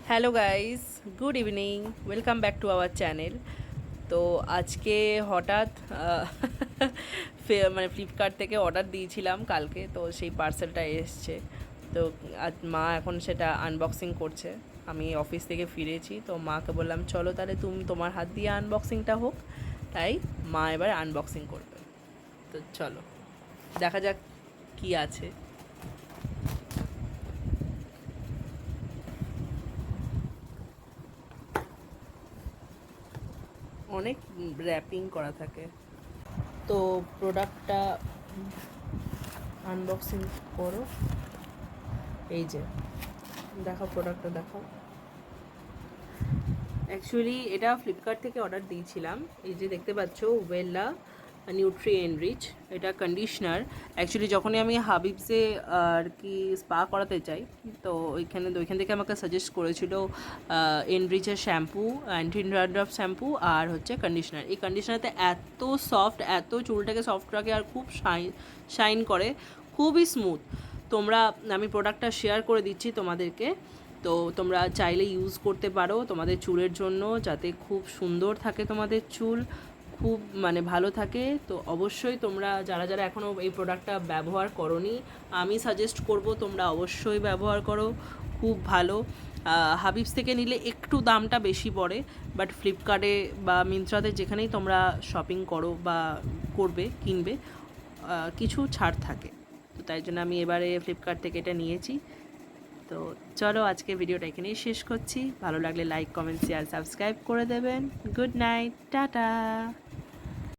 Hello guys, good evening, welcome back to our channel. তো আজকে হঠাৎ মানে ফ্লিপকার্ট থেকে অর্ডার দিয়েছিলাম কালকে, তো সেই পার্সেলটা এসছে। তো আজ মা এখন সেটা আনবক্সিং করছে। আমি অফিস থেকে ফিরেছি, তো মাকে বললাম চলো তাহলে তুমি তোমার হাত দিয়ে আনবক্সিংটা হোক। তাই মা এবার আনবক্সিং করবে। তো চলো দেখা যাক কি আছে। অনেক র্যাপিং করা থাকে। তো প্রোডাক্টটা আনবক্সিং করো। এই যে দেখাও, প্রোডাক্টটা দেখাও। অ্যাকচুয়ালি এটা ফ্লিপকার্ট থেকে অর্ডার দিয়েছিলাম। এই যে দেখতে পাচ্ছ, ওয়েল্লা নিউট্রি এনরিচ, এটা কন্ডিশনার। অ্যাকচুয়ালি যখনই আমি হাবিবসে আর কি স্পা করাতে চাই, তো ওইখান থেকে আমাকে সাজেস্ট করেছিল এনরিচের শ্যাম্পু, অ্যান্টি ড্যান্ড্রাফ শ্যাম্পু আর হচ্ছে কন্ডিশনার। এই কন্ডিশনারতে এত সফট, এত চুলটাকে সফট রাখে আর খুব শাইন করে, খুবই স্মুথ। আমি প্রোডাক্টটা শেয়ার করে দিচ্ছি তোমাদেরকে। তো তোমরা চাইলে ইউজ করতে পারো তোমাদের চুলের জন্য, যাতে খুব সুন্দর থাকে তোমাদের চুল, খুব মানে ভালো থাকে। তো অবশ্যই তোমরা যারা যারা এখনও এই প্রোডাক্টটা ব্যবহার করোনি, আমি সাজেস্ট করব তোমরা অবশ্যই ব্যবহার করো, খুব ভালো। হাবিবস থেকে নিলে একটু দামটা বেশি পড়ে, বাট ফ্লিপকার্টে বা মিন্ত্রাতে যেখানেই তোমরা শপিং করো বা কিনবে, কিছু ছাড় থাকে। তো তাই জন্য আমি এবারে ফ্লিপকার্ট থেকে এটা নিয়েছি। তো চলো আজকে ভিডিওটা এখানেই শেষ করছি। ভালো লাগলে লাইক, কমেন্ট, শেয়ার, সাবস্ক্রাইব করে দেবেন। Good night, tata.